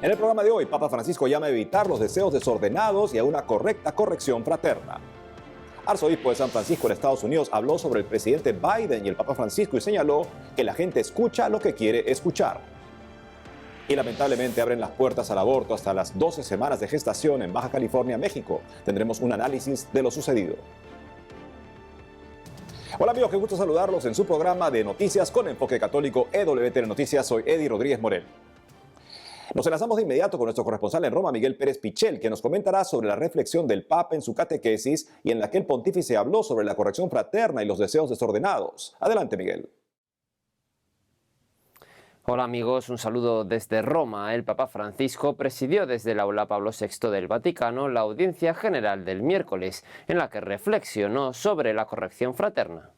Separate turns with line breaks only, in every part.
En el programa de hoy, Papa Francisco llama a evitar los deseos desordenados y a una correcta corrección fraterna. Arzobispo de San Francisco en Estados Unidos habló sobre el presidente Biden y el Papa Francisco y señaló que la gente escucha lo que quiere escuchar. Y lamentablemente abren las puertas al aborto hasta las 12 semanas de gestación en Baja California, México. Tendremos un análisis de lo sucedido. Hola amigos, qué gusto saludarlos en su programa de noticias con enfoque católico EWTN Noticias. Soy Eddie Rodríguez Morel. Nos enlazamos de inmediato con nuestro corresponsal en Roma, Miguel Pérez Pichel, que nos comentará sobre la reflexión del Papa en su catequesis y en la que el pontífice habló sobre la corrección fraterna y los deseos desordenados. Adelante, Miguel.
Hola amigos, un saludo desde Roma. El Papa Francisco presidió desde el aula Pablo VI del Vaticano la audiencia general del miércoles, en la que reflexionó sobre la corrección fraterna.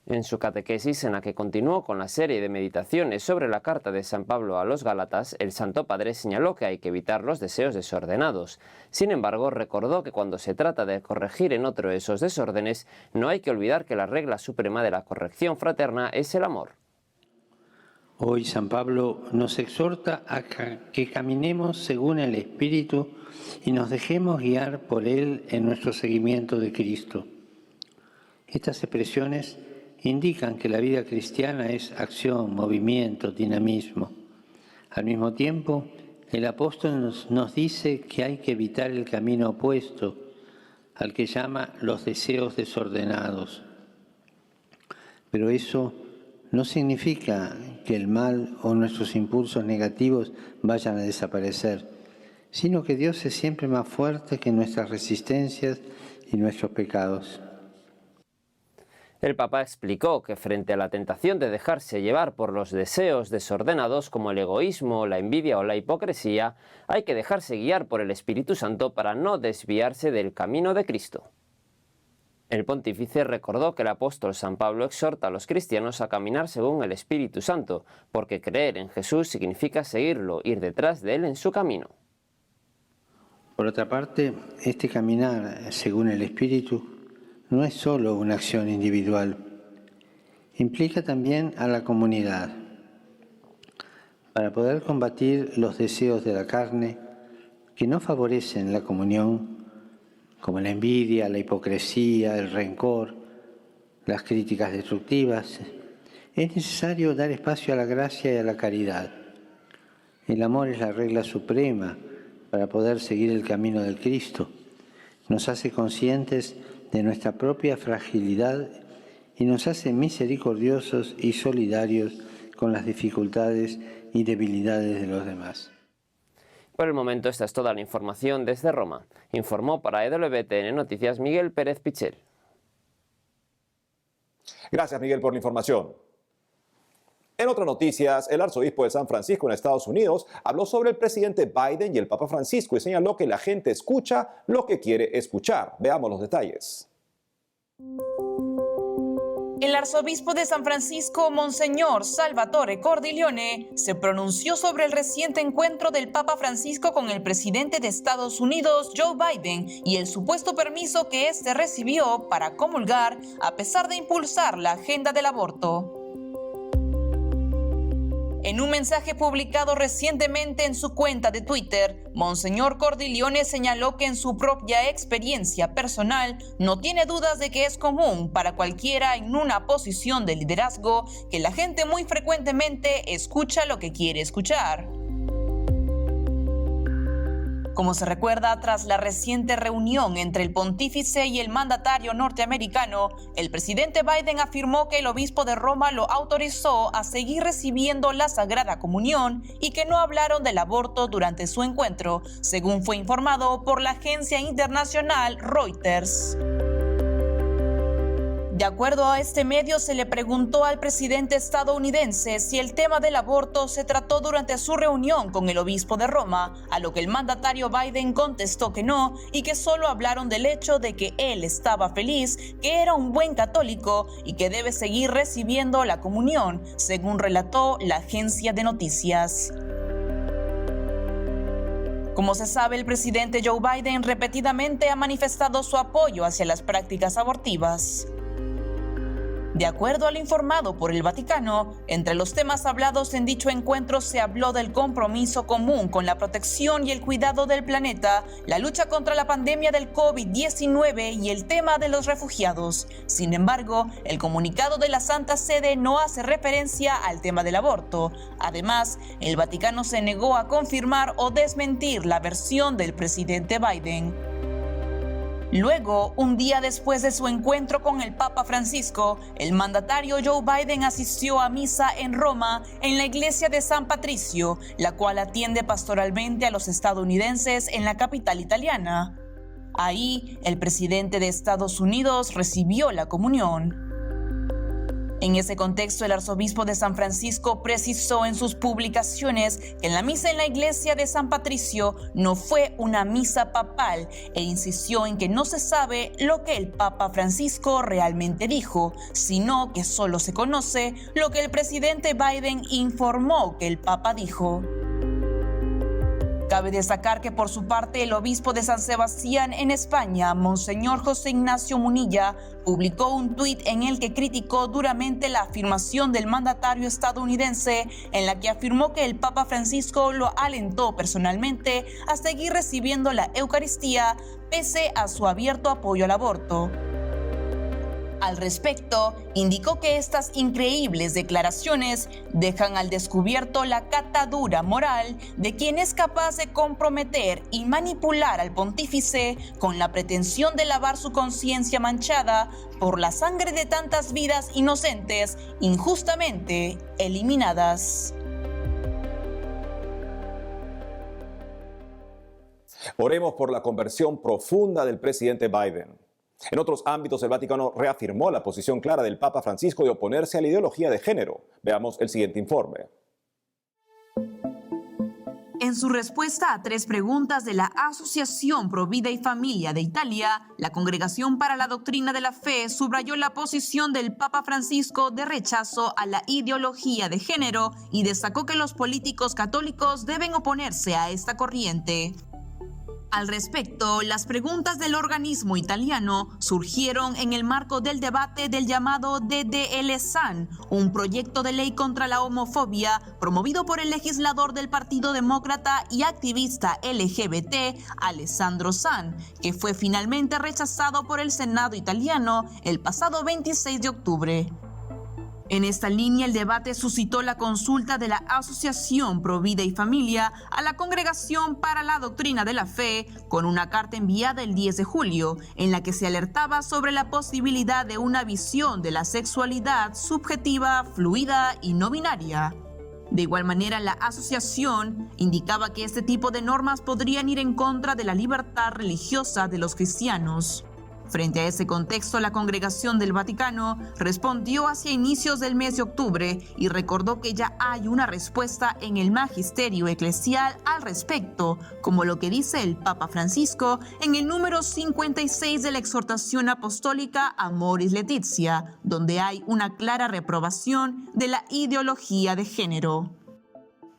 En su catequesis, en la que continuó con la serie de meditaciones sobre la carta de San Pablo a los Gálatas, el Santo Padre señaló que hay que evitar los deseos desordenados. Sin embargo, recordó que cuando se trata de corregir en otro esos desórdenes, no hay que olvidar que la regla suprema de la corrección fraterna es el amor.
Hoy San Pablo nos exhorta a que caminemos según el Espíritu y nos dejemos guiar por Él en nuestro seguimiento de Cristo. Estas expresiones indican que la vida cristiana es acción, movimiento, dinamismo. Al mismo tiempo, el apóstol nos dice que hay que evitar el camino opuesto, al que llama los deseos desordenados. Pero eso no significa que el mal o nuestros impulsos negativos vayan a desaparecer, sino que Dios es siempre más fuerte que nuestras resistencias y nuestros pecados.
El Papa explicó que frente a la tentación de dejarse llevar por los deseos desordenados como el egoísmo, la envidia o la hipocresía, hay que dejarse guiar por el Espíritu Santo para no desviarse del camino de Cristo. El pontífice recordó que el apóstol San Pablo exhorta a los cristianos a caminar según el Espíritu Santo, porque creer en Jesús significa seguirlo, ir detrás de él en su camino.
Por otra parte, este caminar según el Espíritu no es solo una acción individual, implica también a la comunidad. Para poder combatir los deseos de la carne que no favorecen la comunión, como la envidia, la hipocresía, el rencor, las críticas destructivas, es necesario dar espacio a la gracia y a la caridad. El amor es la regla suprema para poder seguir el camino del Cristo. Nos hace conscientes de nuestra propia fragilidad y nos hace misericordiosos y solidarios con las dificultades y debilidades de los demás.
Por el momento esta es toda la información desde Roma. Informó para EWTN Noticias Miguel Pérez Pichel.
Gracias, Miguel, por la información. En otras noticias, el arzobispo de San Francisco en Estados Unidos habló sobre el presidente Biden y el Papa Francisco y señaló que la gente escucha lo que quiere escuchar. Veamos los detalles.
El arzobispo de San Francisco, Monseñor Salvatore Cordileone, se pronunció sobre el reciente encuentro del Papa Francisco con el presidente de Estados Unidos, Joe Biden, y el supuesto permiso que éste recibió para comulgar a pesar de impulsar la agenda del aborto. En un mensaje publicado recientemente en su cuenta de Twitter, Monseñor Cordileone señaló que en su propia experiencia personal no tiene dudas de que es común para cualquiera en una posición de liderazgo que la gente muy frecuentemente escucha lo que quiere escuchar. Como se recuerda, tras la reciente reunión entre el pontífice y el mandatario norteamericano, el presidente Biden afirmó que el obispo de Roma lo autorizó a seguir recibiendo la Sagrada Comunión y que no hablaron del aborto durante su encuentro, según fue informado por la agencia internacional Reuters. De acuerdo a este medio, se le preguntó al presidente estadounidense si el tema del aborto se trató durante su reunión con el obispo de Roma, a lo que el mandatario Biden contestó que no y que solo hablaron del hecho de que él estaba feliz, que era un buen católico y que debe seguir recibiendo la comunión, según relató la agencia de noticias. Como se sabe, el presidente Joe Biden repetidamente ha manifestado su apoyo hacia las prácticas abortivas. De acuerdo a lo informado por el Vaticano, entre los temas hablados en dicho encuentro se habló del compromiso común con la protección y el cuidado del planeta, la lucha contra la pandemia del COVID-19 y el tema de los refugiados. Sin embargo, el comunicado de la Santa Sede no hace referencia al tema del aborto. Además, el Vaticano se negó a confirmar o desmentir la versión del presidente Biden. Luego, un día después de su encuentro con el Papa Francisco, el mandatario Joe Biden asistió a misa en Roma, en la iglesia de San Patricio, la cual atiende pastoralmente a los estadounidenses en la capital italiana. Ahí, el presidente de Estados Unidos recibió la comunión. En ese contexto, el arzobispo de San Francisco precisó en sus publicaciones que la misa en la iglesia de San Patricio no fue una misa papal e insistió en que no se sabe lo que el Papa Francisco realmente dijo, sino que solo se conoce lo que el presidente Biden informó que el Papa dijo. Cabe destacar que por su parte el obispo de San Sebastián en España, Monseñor José Ignacio Munilla, publicó un tuit en el que criticó duramente la afirmación del mandatario estadounidense, en la que afirmó que el Papa Francisco lo alentó personalmente a seguir recibiendo la Eucaristía pese a su abierto apoyo al aborto. Al respecto, indicó que estas increíbles declaraciones dejan al descubierto la catadura moral de quien es capaz de comprometer y manipular al pontífice con la pretensión de lavar su conciencia manchada por la sangre de tantas vidas inocentes injustamente eliminadas.
Oremos por la conversión profunda del presidente Biden. En otros ámbitos, el Vaticano reafirmó la posición clara del Papa Francisco de oponerse a la ideología de género. Veamos el siguiente informe.
En su respuesta a 3 preguntas de la Asociación Pro Vida y Familia de Italia, la Congregación para la Doctrina de la Fe subrayó la posición del Papa Francisco de rechazo a la ideología de género y destacó que los políticos católicos deben oponerse a esta corriente. Al respecto, las preguntas del organismo italiano surgieron en el marco del debate del llamado DDL-SAN, un proyecto de ley contra la homofobia promovido por el legislador del Partido Demócrata y activista LGBT, Alessandro San, que fue finalmente rechazado por el Senado italiano el pasado 26 de octubre. En esta línea, el debate suscitó la consulta de la Asociación Pro Vida y Familia a la Congregación para la Doctrina de la Fe con una carta enviada el 10 de julio, en la que se alertaba sobre la posibilidad de una visión de la sexualidad subjetiva, fluida y no binaria. De igual manera, la asociación indicaba que este tipo de normas podrían ir en contra de la libertad religiosa de los cristianos. Frente a ese contexto, la Congregación del Vaticano respondió hacia inicios del mes de octubre y recordó que ya hay una respuesta en el magisterio eclesial al respecto, como lo que dice el Papa Francisco en el número 56 de la exhortación apostólica Amoris Laetitia, donde hay una clara reprobación de la ideología de género.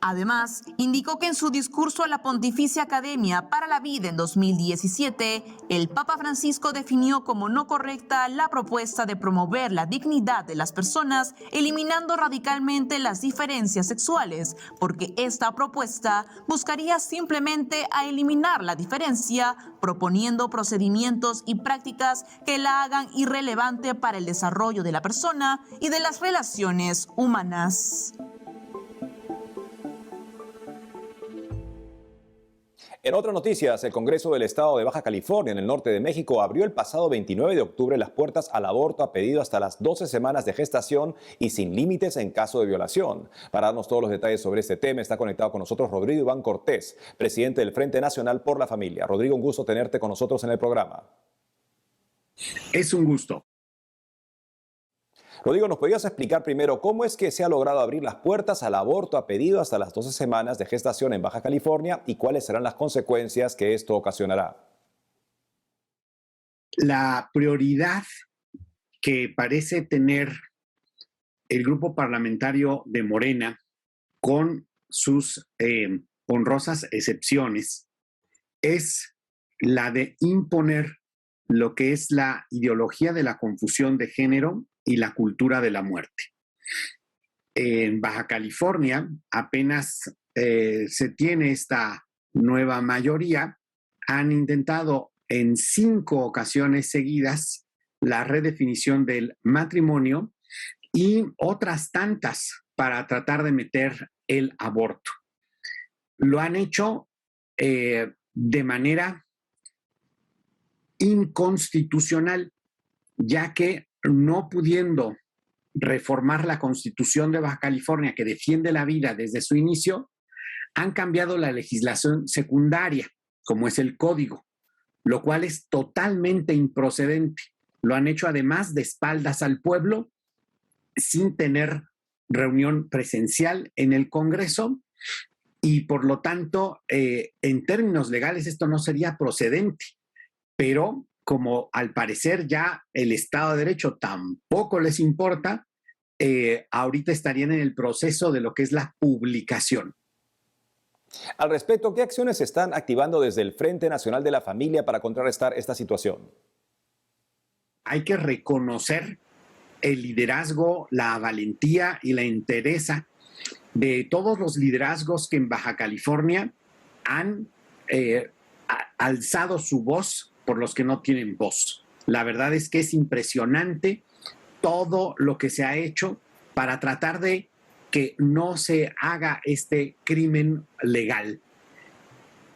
Además, indicó que en su discurso a la Pontificia Academia para la Vida en 2017, el Papa Francisco definió como no correcta la propuesta de promover la dignidad de las personas, eliminando radicalmente las diferencias sexuales, porque esta propuesta buscaría simplemente a eliminar la diferencia, proponiendo procedimientos y prácticas que la hagan irrelevante para el desarrollo de la persona y de las relaciones humanas.
En otras noticias, el Congreso del Estado de Baja California, en el norte de México, abrió el pasado 29 de octubre las puertas al aborto a pedido hasta las 12 semanas de gestación y sin límites en caso de violación. Para darnos todos los detalles sobre este tema, está conectado con nosotros Rodrigo Iván Cortés, presidente del Frente Nacional por la Familia. Rodrigo, un gusto tenerte con nosotros en el programa.
Es un gusto.
Rodrigo, ¿nos podrías explicar primero cómo es que se ha logrado abrir las puertas al aborto a pedido hasta las 12 semanas de gestación en Baja California y cuáles serán las consecuencias que esto ocasionará?
La prioridad que parece tener el grupo parlamentario de Morena, con sus honrosas excepciones, es la de imponer lo que es la ideología de la confusión de género y la cultura de la muerte. En Baja California apenas se tiene esta nueva mayoría. Han intentado en 5 ocasiones seguidas la redefinición del matrimonio y otras tantas para tratar de meter el aborto. Lo han hecho de manera inconstitucional, ya que no pudiendo reformar la Constitución de Baja California, que defiende la vida desde su inicio, han cambiado la legislación secundaria, como es el código, lo cual es totalmente improcedente. Lo han hecho además de espaldas al pueblo, sin tener reunión presencial en el Congreso, y por lo tanto, en términos legales esto no sería procedente, pero como al parecer ya el Estado de Derecho tampoco les importa, ahorita estarían en el proceso de lo que es la publicación.
Al respecto, ¿qué acciones se están activando desde el Frente Nacional de la Familia para contrarrestar esta situación?
Hay que reconocer el liderazgo, la valentía y la entereza de todos los liderazgos que en Baja California han alzado su voz por los que no tienen voz. La verdad es que es impresionante todo lo que se ha hecho para tratar de que no se haga este crimen legal.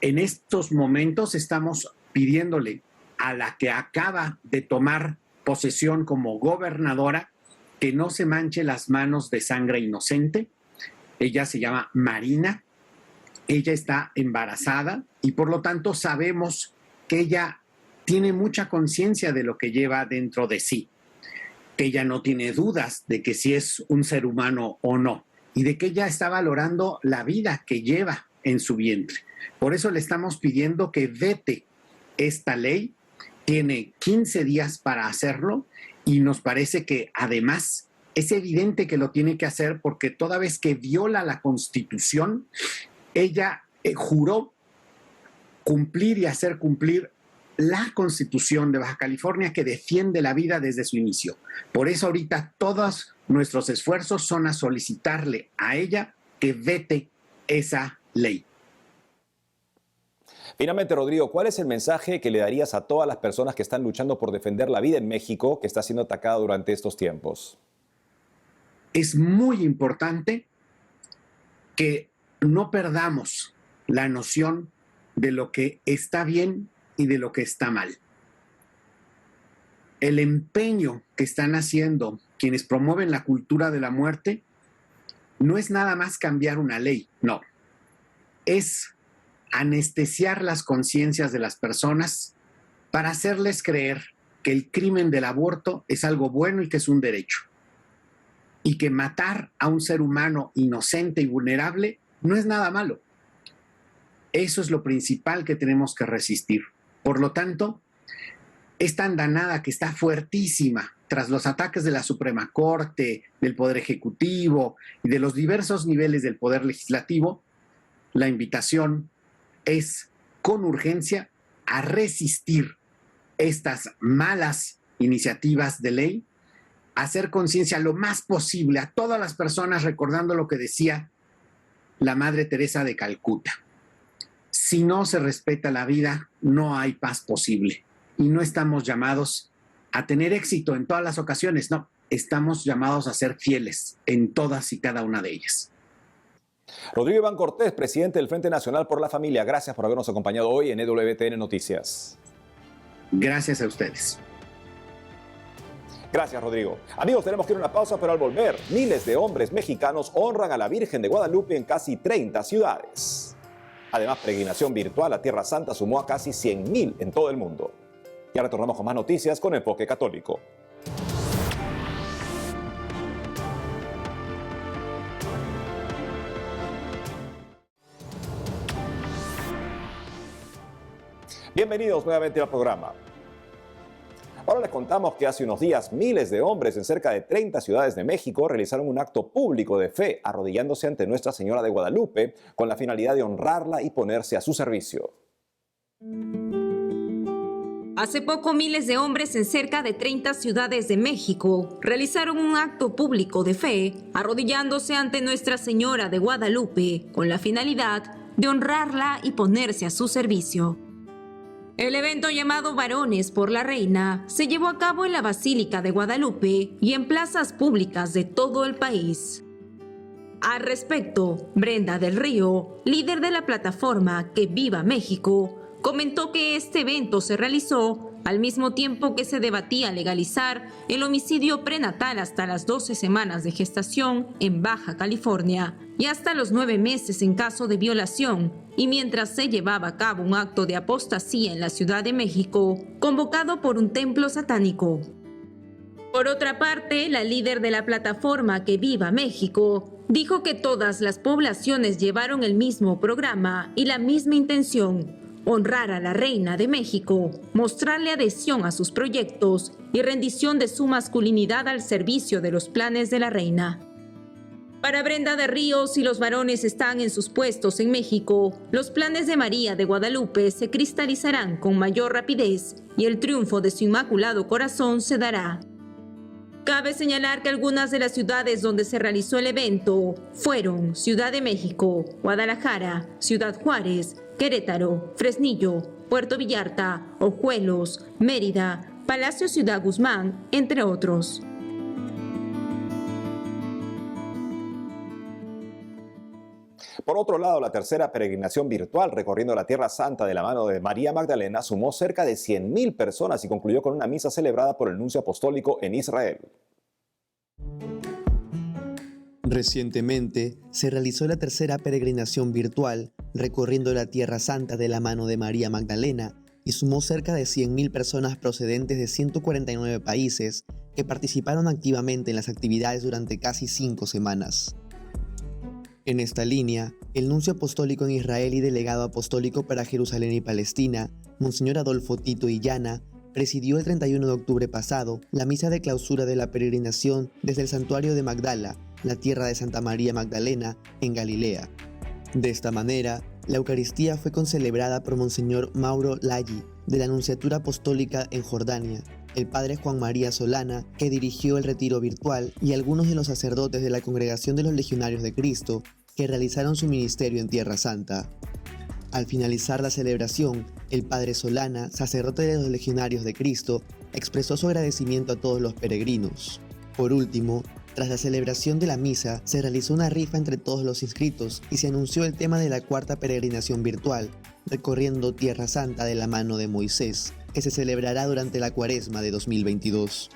En estos momentos estamos pidiéndole a la que acaba de tomar posesión como gobernadora que no se manche las manos de sangre inocente. Ella se llama Marina, ella está embarazada y por lo tanto sabemos que ella tiene mucha conciencia de lo que lleva dentro de sí, que ella no tiene dudas de que si es un ser humano o no, y de que ella está valorando la vida que lleva en su vientre. Por eso le estamos pidiendo que vete esta ley, tiene 15 días para hacerlo, y nos parece que además es evidente que lo tiene que hacer porque toda vez que viola la Constitución, ella juró cumplir y hacer cumplir la Constitución de Baja California, que defiende la vida desde su inicio. Por eso ahorita todos nuestros esfuerzos son a solicitarle a ella que vete esa ley.
Finalmente, Rodrigo, ¿cuál es el mensaje que le darías a todas las personas que están luchando por defender la vida en México, que está siendo atacada durante estos tiempos?
Es muy importante que no perdamos la noción de lo que está bien y de lo que está mal. El empeño que están haciendo quienes promueven la cultura de la muerte no es nada más cambiar una ley, no. Es anestesiar las conciencias de las personas para hacerles creer que el crimen del aborto es algo bueno y que es un derecho. Y que matar a un ser humano inocente y vulnerable no es nada malo. Eso es lo principal que tenemos que resistir. Por lo tanto, esta andanada que está fuertísima tras los ataques de la Suprema Corte, del Poder Ejecutivo y de los diversos niveles del Poder Legislativo, la invitación es con urgencia a resistir estas malas iniciativas de ley, a hacer conciencia lo más posible a todas las personas, recordando lo que decía la Madre Teresa de Calcuta. Si no se respeta la vida, no hay paz posible. Y no estamos llamados a tener éxito en todas las ocasiones, no. Estamos llamados a ser fieles en todas y cada una de ellas.
Rodrigo Iván Cortés, presidente del Frente Nacional por la Familia, gracias por habernos acompañado hoy en EWTN Noticias.
Gracias a ustedes.
Gracias, Rodrigo. Amigos, tenemos que ir a una pausa, pero al volver, miles de hombres mexicanos honran a la Virgen de Guadalupe en casi 30 ciudades. Además, peregrinación virtual a Tierra Santa sumó a casi 100,000 en todo el mundo. Ya retornamos con más noticias con Enfoque Católico. Bienvenidos nuevamente al programa. Ahora les contamos que hace unos días miles de hombres en cerca de 30 ciudades de México realizaron un acto público de fe, arrodillándose ante Nuestra Señora de Guadalupe con la finalidad de honrarla y ponerse a su servicio.
Hace poco, miles de hombres en cerca de 30 ciudades de México realizaron un acto público de fe, arrodillándose ante Nuestra Señora de Guadalupe, con la finalidad de honrarla y ponerse a su servicio. El evento llamado Varones por la Reina se llevó a cabo en la Basílica de Guadalupe y en plazas públicas de todo el país. Al respecto, Brenda del Río, líder de la plataforma Que Viva México, comentó que este evento se realizó al mismo tiempo que se debatía legalizar el homicidio prenatal hasta las 12 semanas de gestación en Baja California y hasta los 9 meses en caso de violación, y mientras se llevaba a cabo un acto de apostasía en la Ciudad de México, convocado por un templo satánico. Por otra parte, la líder de la plataforma Que Viva México dijo que todas las poblaciones llevaron el mismo programa y la misma intención: honrar a la Reina de México, mostrarle adhesión a sus proyectos y rendición de su masculinidad al servicio de los planes de la Reina. Para Brenda de Río, si los varones están en sus puestos en México, los planes de María de Guadalupe se cristalizarán con mayor rapidez y el triunfo de su Inmaculado Corazón se dará. Cabe señalar que algunas de las ciudades donde se realizó el evento fueron Ciudad de México, Guadalajara, Ciudad Juárez, Querétaro, Fresnillo, Puerto Vallarta, Ojuelos, Mérida, Palacio Ciudad Guzmán, entre otros.
Por otro lado, la tercera peregrinación virtual recorriendo la Tierra Santa de la mano de María Magdalena sumó cerca de 100.000 personas y concluyó con una misa celebrada por el nuncio apostólico en Israel.
Recientemente se realizó la tercera peregrinación virtual recorriendo la Tierra Santa de la mano de María Magdalena y sumó cerca de 100.000 personas procedentes de 149 países que participaron activamente en las actividades durante casi 5 semanas. En esta línea, el nuncio apostólico en Israel y delegado apostólico para Jerusalén y Palestina, Monseñor Adolfo Tito Illana, presidió el 31 de octubre pasado la misa de clausura de la peregrinación desde el santuario de Magdala, la tierra de Santa María Magdalena, en Galilea. De esta manera, la Eucaristía fue concelebrada por Monseñor Mauro Laggi, de la Nunciatura Apostólica en Jordania, el padre Juan María Solana, que dirigió el retiro virtual, y algunos de los sacerdotes de la Congregación de los Legionarios de Cristo, que realizaron su ministerio en Tierra Santa. Al finalizar la celebración, el padre Solana, sacerdote de los Legionarios de Cristo, expresó su agradecimiento a todos los peregrinos. Por último, tras la celebración de la misa, se realizó una rifa entre todos los inscritos y se anunció el tema de la cuarta peregrinación virtual, recorriendo Tierra Santa de la mano de Moisés, que se celebrará durante la Cuaresma de 2022.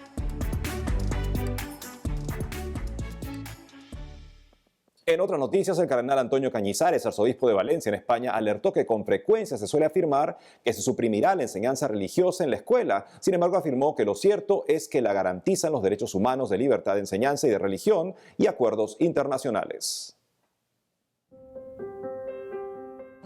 En otras noticias, el cardenal Antonio Cañizares, arzobispo de Valencia, en España, alertó que con frecuencia se suele afirmar que se suprimirá la enseñanza religiosa en la escuela. Sin embargo, afirmó que lo cierto es que la garantizan los derechos humanos de libertad de enseñanza y de religión y acuerdos internacionales.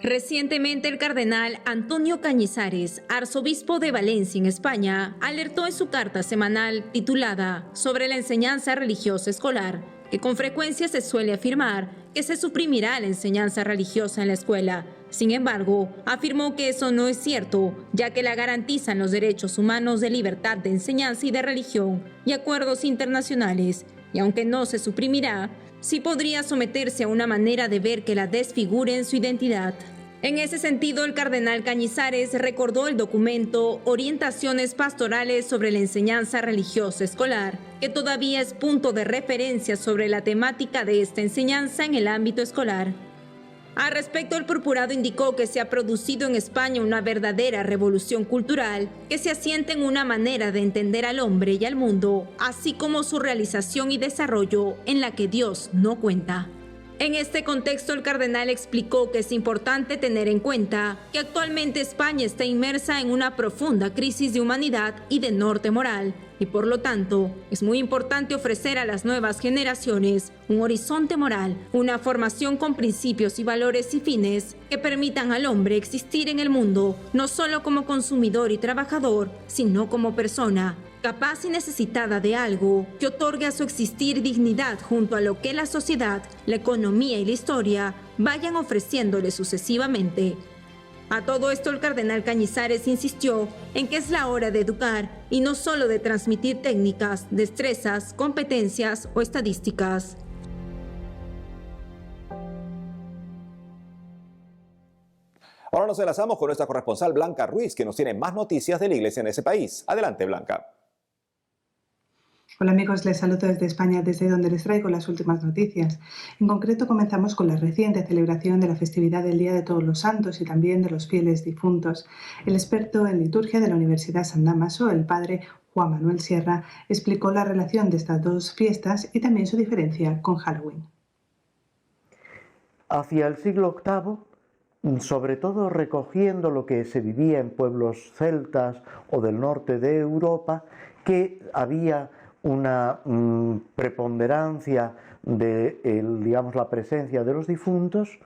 Recientemente, el cardenal Antonio Cañizares, arzobispo de Valencia, en España, alertó en su carta semanal titulada Sobre la enseñanza religiosa escolar, que con frecuencia se suele afirmar que se suprimirá la enseñanza religiosa en la escuela. Sin embargo, afirmó que eso no es cierto, ya que la garantizan los derechos humanos de libertad de enseñanza y de religión y acuerdos internacionales, y aunque no se suprimirá, sí podría someterse a una manera de ver que la desfigure en su identidad. En ese sentido, el cardenal Cañizares recordó el documento Orientaciones Pastorales sobre la Enseñanza Religiosa Escolar, que todavía es punto de referencia sobre la temática de esta enseñanza en el ámbito escolar. Al respecto, el purpurado indicó que se ha producido en España una verdadera revolución cultural que se asienta en una manera de entender al hombre y al mundo, así como su realización y desarrollo en la que Dios no cuenta. En este contexto, el cardenal explicó que es importante tener en cuenta que actualmente España está inmersa en una profunda crisis de humanidad y de norte moral, y por lo tanto, es muy importante ofrecer a las nuevas generaciones un horizonte moral, una formación con principios y valores y fines que permitan al hombre existir en el mundo no solo como consumidor y trabajador, sino como persona, capaz y necesitada de algo que otorgue a su existir dignidad junto a lo que la sociedad, la economía y la historia vayan ofreciéndole sucesivamente. A todo esto, el cardenal Cañizares insistió en que es la hora de educar y no solo de transmitir técnicas, destrezas, competencias o estadísticas.
Ahora nos enlazamos con nuestra corresponsal Blanca Ruiz, que nos tiene más noticias de la iglesia en ese país. Adelante, Blanca.
Hola amigos, les saludo desde España, desde donde les traigo las últimas noticias. En concreto comenzamos con la reciente celebración de la festividad del Día de Todos los Santos y también de los fieles difuntos. El experto en liturgia de la Universidad San Damaso, el padre Juan Manuel Sierra, explicó la relación de estas dos fiestas y también su diferencia con Halloween.
Hacia el siglo VIII, sobre todo recogiendo lo que se vivía en pueblos celtas o del norte de Europa, que había una preponderancia de la presencia de los difuntos,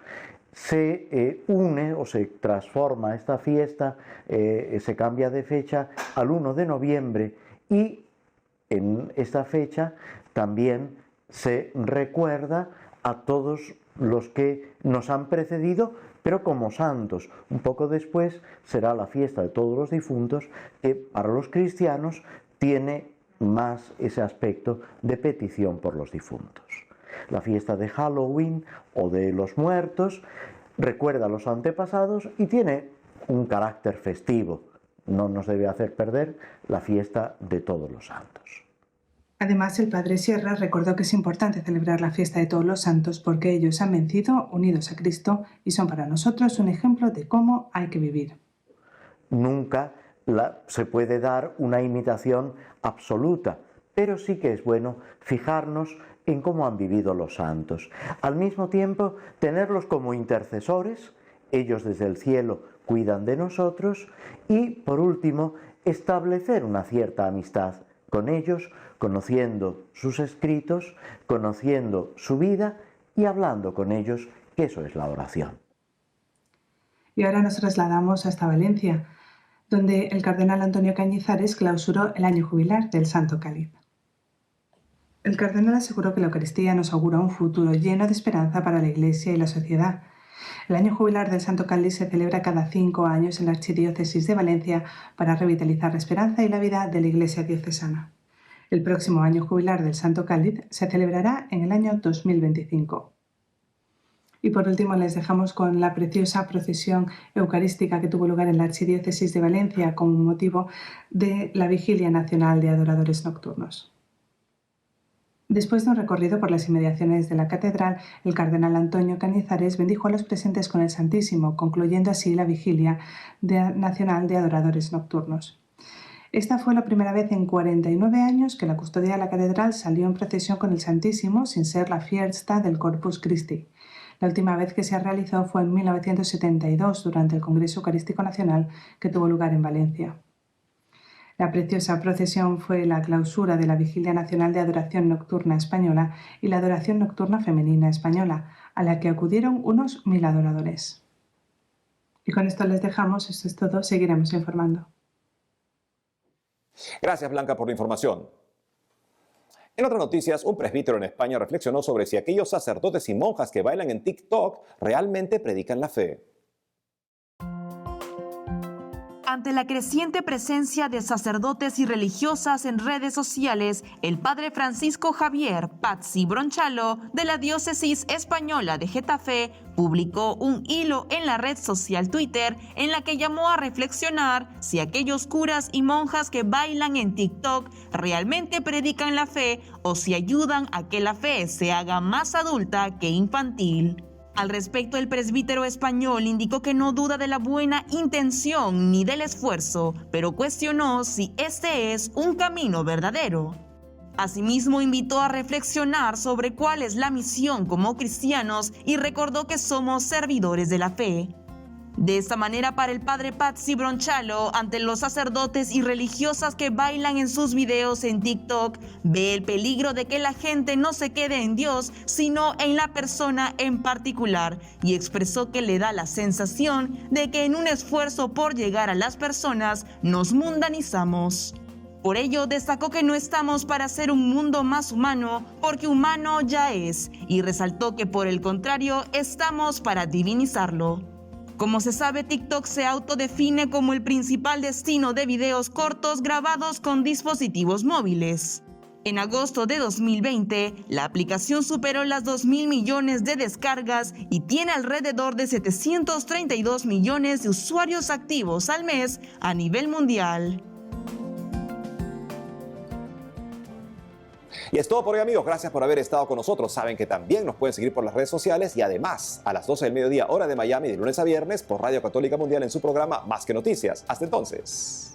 se une o se transforma esta fiesta, se cambia de fecha al 1 de noviembre y en esta fecha también se recuerda a todos los que nos han precedido, pero como santos. Un poco después será la fiesta de todos los difuntos, que para los cristianos tiene más ese aspecto de petición por los difuntos. La fiesta de Halloween o de los muertos recuerda a los antepasados y tiene un carácter festivo. No nos debe hacer perder la fiesta de todos los santos.
Además, el padre Sierra recordó que es importante celebrar la fiesta de todos los santos porque ellos han vencido unidos a Cristo y son para nosotros un ejemplo de cómo hay que vivir.
Nunca se puede dar una imitación absoluta, pero sí que es bueno fijarnos en cómo han vivido los santos. Al mismo tiempo, tenerlos como intercesores, ellos desde el cielo cuidan de nosotros, y por último, establecer una cierta amistad con ellos, conociendo sus escritos, conociendo su vida y hablando con ellos, que eso es la oración.
Y ahora nos trasladamos hasta Valencia, donde el cardenal Antonio Cañizares clausuró el año jubilar del Santo Cáliz. El cardenal aseguró que la Eucaristía nos augura un futuro lleno de esperanza para la Iglesia y la sociedad. El año jubilar del Santo Cáliz se celebra cada 5 años en la Archidiócesis de Valencia para revitalizar la esperanza y la vida de la Iglesia diocesana. El próximo año jubilar del Santo Cáliz se celebrará en el año 2025. Y por último les dejamos con la preciosa procesión eucarística que tuvo lugar en la Archidiócesis de Valencia como motivo de la Vigilia Nacional de Adoradores Nocturnos. Después de un recorrido por las inmediaciones de la catedral, el cardenal Antonio Cañizares bendijo a los presentes con el Santísimo, concluyendo así la Vigilia Nacional de Adoradores Nocturnos. Esta fue la primera vez en 49 años que la custodia de la catedral salió en procesión con el Santísimo sin ser la fiesta del Corpus Christi. La última vez que se realizó fue en 1972 durante el Congreso Eucarístico Nacional que tuvo lugar en Valencia. La preciosa procesión fue la clausura de la Vigilia Nacional de Adoración Nocturna Española y la Adoración Nocturna Femenina Española, a la que acudieron unos 1000 adoradores. Y con esto les dejamos, esto es todo, seguiremos informando.
Gracias, Blanca, por la información. En otras noticias, un presbítero en España reflexionó sobre si aquellos sacerdotes y monjas que bailan en TikTok realmente predican la fe.
Ante la creciente presencia de sacerdotes y religiosas en redes sociales, el padre Francisco Javier Pazzi Bronchalo, de la Diócesis Española de Getafe, publicó un hilo en la red social Twitter en la que llamó a reflexionar si aquellos curas y monjas que bailan en TikTok realmente predican la fe o si ayudan a que la fe se haga más adulta que infantil. Al respecto, el presbítero español indicó que no duda de la buena intención ni del esfuerzo, pero cuestionó si este es un camino verdadero. Asimismo, invitó a reflexionar sobre cuál es la misión como cristianos y recordó que somos servidores de la fe. De esta manera, para el padre Pazzi Bronchalo, ante los sacerdotes y religiosas que bailan en sus videos en TikTok, ve el peligro de que la gente no se quede en Dios, sino en la persona en particular, y expresó que le da la sensación de que en un esfuerzo por llegar a las personas nos mundanizamos. Por ello, destacó que no estamos para hacer un mundo más humano, porque humano ya es, y resaltó que por el contrario, estamos para divinizarlo. Como se sabe, TikTok se autodefine como el principal destino de videos cortos grabados con dispositivos móviles. En agosto de 2020, la aplicación superó las 2.000 millones de descargas y tiene alrededor de 732 millones de usuarios activos al mes a nivel mundial.
Y es todo por hoy, amigos. Gracias por haber estado con nosotros. Saben que también nos pueden seguir por las redes sociales y además a las 12 del mediodía, hora de Miami, de lunes a viernes, por Radio Católica Mundial en su programa Más que Noticias. Hasta entonces.